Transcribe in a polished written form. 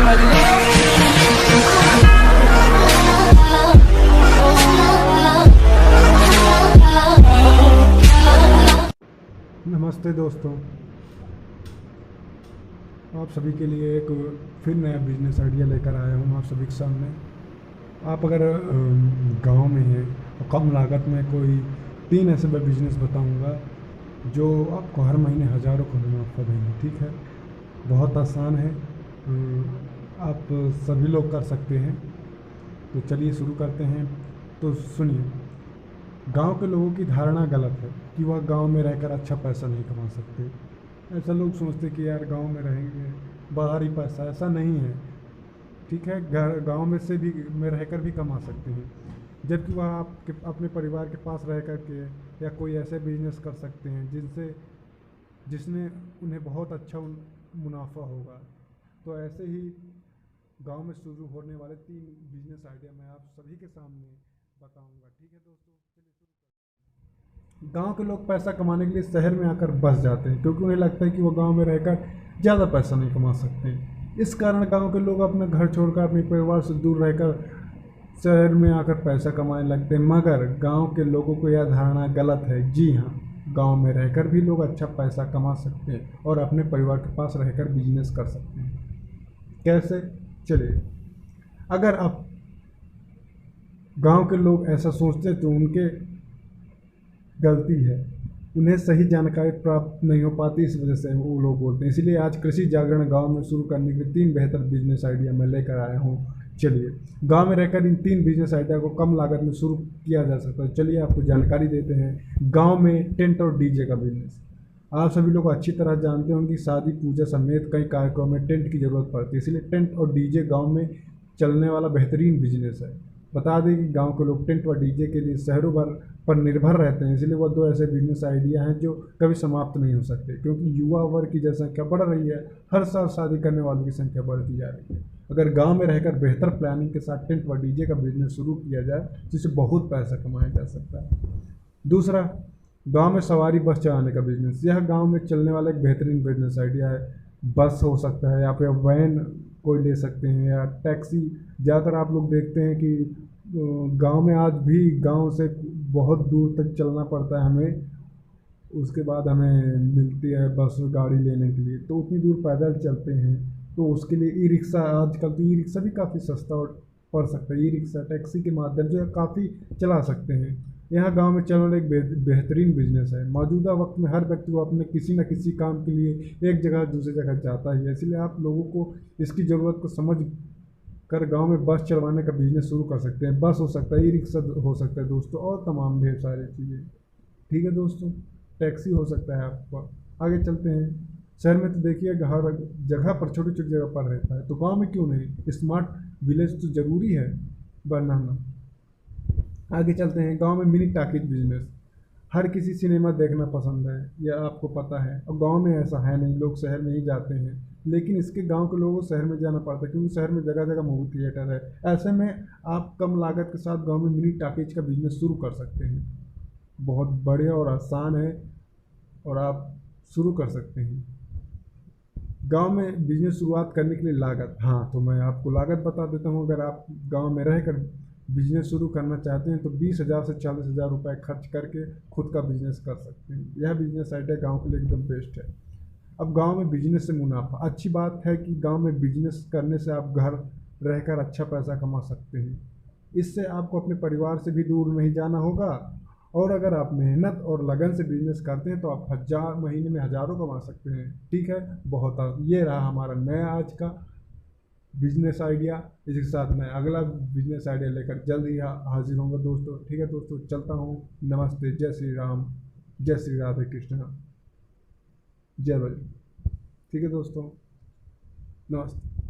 नमस्ते दोस्तों, आप सभी के लिए एक फिर नया बिजनेस आइडिया लेकर आया हूँ आप सभी के सामने। आप अगर गांव में हैं और कम लागत में कोई 3 ऐसे मैं बिजनेस बताऊंगा जो आपको हर महीने हज़ारों का मुनाफा देंगे। ठीक है, बहुत आसान है, आप सभी लोग कर सकते हैं। तो चलिए शुरू करते हैं। तो सुनिए, गांव के लोगों की धारणा गलत है कि वह गांव में रहकर अच्छा पैसा नहीं कमा सकते। ऐसा लोग सोचते कि यार गांव में रहेंगे बाहर ही पैसा, ऐसा नहीं है। ठीक है, गांव में से भी में रहकर भी कमा सकते हैं, जबकि वह आपके अपने परिवार के पास रह कर के या कोई ऐसे बिजनेस कर सकते हैं जिसने उन्हें बहुत अच्छा मुनाफा होगा। तो ऐसे ही गांव में शुरू होने वाले 3 बिजनेस आइडिया मैं आप सभी के सामने बताऊंगा। ठीक है दोस्तों, चलिए शुरू। गांव के लोग पैसा कमाने के लिए शहर में आकर बस जाते हैं क्योंकि उन्हें लगता है कि वो गांव में रहकर ज़्यादा पैसा नहीं कमा सकते। इस कारण गांव के लोग अपना घर छोड़कर अपने परिवार से दूर रहकर शहर में आकर पैसा कमाने लगते हैं। मगर गांव के लोगों को यह धारणा गलत है। जी हाँ, गांव में रहकर भी लोग अच्छा पैसा कमा सकते हैं और अपने परिवार के पास रहकर बिजनेस कर सकते हैं। कैसे? चलिए, अगर आप गांव के लोग ऐसा सोचते हैं तो उनके गलती है, उन्हें सही जानकारी प्राप्त नहीं हो पाती, इस वजह से वो लोग बोलते हैं। इसलिए आज कृषि जागरण गांव में शुरू करने के लिए 3 बेहतर बिजनेस आइडिया मैं लेकर आया हूँ। चलिए, गांव में रहकर इन 3 बिजनेस आइडिया को कम लागत में शुरू किया जा सकता है। चलिए आपको जानकारी देते हैं। गांव में टेंट और डीजे का बिजनेस। आप सभी लोग अच्छी तरह जानते होंगे कि शादी पूजा समेत कई कार्यक्रमों में टेंट की ज़रूरत पड़ती है, इसलिए टेंट और डीजे गाँव में चलने वाला बेहतरीन बिजनेस है। बता दें कि गांव के लोग टेंट व डीजे के लिए शहरों भर पर निर्भर रहते हैं, इसलिए वह 2 ऐसे बिजनेस आइडिया हैं जो कभी समाप्त नहीं हो सकते, क्योंकि युवा वर्ग की जनसंख्या बढ़ रही है। हर साल शादी करने वालों की संख्या बढ़ती जा रही है। अगर गांव में रहकर बेहतर प्लानिंग के साथ टेंट व डीजे का बिजनेस शुरू किया जाए जिससे बहुत पैसा कमाया जा सकता है। दूसरा, गांव में सवारी बस चलाने का बिजनेस। यह गांव में चलने वाला एक बेहतरीन बिजनेस आइडिया है। बस हो सकता है या फिर वैन कोई ले सकते हैं या टैक्सी। ज़्यादातर आप लोग देखते हैं कि गांव में आज भी गांव से बहुत दूर तक चलना पड़ता है हमें, उसके बाद हमें मिलती है बस गाड़ी लेने के लिए, तो उतनी दूर पैदल चलते हैं। तो उसके लिए ई रिक्शा, आजकल तो ई रिक्शा भी काफ़ी सस्ता और पड़ सकता है। ई रिक्शा टैक्सी के माध्यम से काफ़ी चला सकते हैं। यहाँ गांव में चलने वाला एक बेहतरीन बिजनेस है। मौजूदा वक्त में हर व्यक्ति को अपने किसी न किसी काम के लिए एक जगह दूसरी जगह जाता ही है, इसलिए आप लोगों को इसकी ज़रूरत को समझ कर गांव में बस चलवाने का बिजनेस शुरू कर सकते हैं। बस हो सकता है, ई रिक्शा हो सकता है दोस्तों, और तमाम ढेर सारी चीज़ें। ठीक है दोस्तों, टैक्सी हो सकता है आपका। आगे चलते हैं। शहर में तो देखिए हर जगह पर छोटी छोटी जगह पर रहता है, तो गांव में क्यों नहीं? स्मार्ट विलेज तो ज़रूरी है बनाना। आगे चलते हैं। गांव में मिनी टॉकीज बिजनेस। हर किसी सिनेमा देखना पसंद है, यह आपको पता है, और गांव में ऐसा है नहीं, लोग शहर में ही जाते हैं। लेकिन इसके गांव के लोगों को शहर में जाना पड़ता है क्योंकि शहर में जगह जगह मूवी थिएटर है। ऐसे में आप कम लागत के साथ गांव में मिनी टॉकीज का बिजनेस शुरू कर सकते हैं। बहुत बढ़िया और आसान है और आप शुरू कर सकते हैं। गांव में बिजनेस शुरुआत करने के लिए लागत, हाँ तो मैं आपको लागत बता देता हूँ। अगर आप गांव में रहकर बिजनेस शुरू करना चाहते हैं तो 20,000 से 40,000 रुपये खर्च करके खुद का बिजनेस कर सकते हैं। यह बिजनेस आइडिया गांव के लिए एकदम बेस्ट है। अब गांव में बिजनेस से मुनाफा। अच्छी बात है कि गांव में बिजनेस करने से आप घर रहकर अच्छा पैसा कमा सकते हैं। इससे आपको अपने परिवार से भी दूर नहीं जाना होगा, और अगर आप मेहनत और लगन से बिजनेस करते हैं तो आप महीने में हज़ारों कमा सकते हैं। ठीक है, ये रहा हमारा नया आज का बिजनेस आइडिया। इसके साथ मैं अगला बिजनेस आइडिया लेकर जल्द ही हाजिर होऊंगा दोस्तों। ठीक है दोस्तों, चलता हूँ। नमस्ते, जय श्री राम, जय श्री राधे कृष्ण, जय बजरंग। ठीक है दोस्तों, नमस्ते।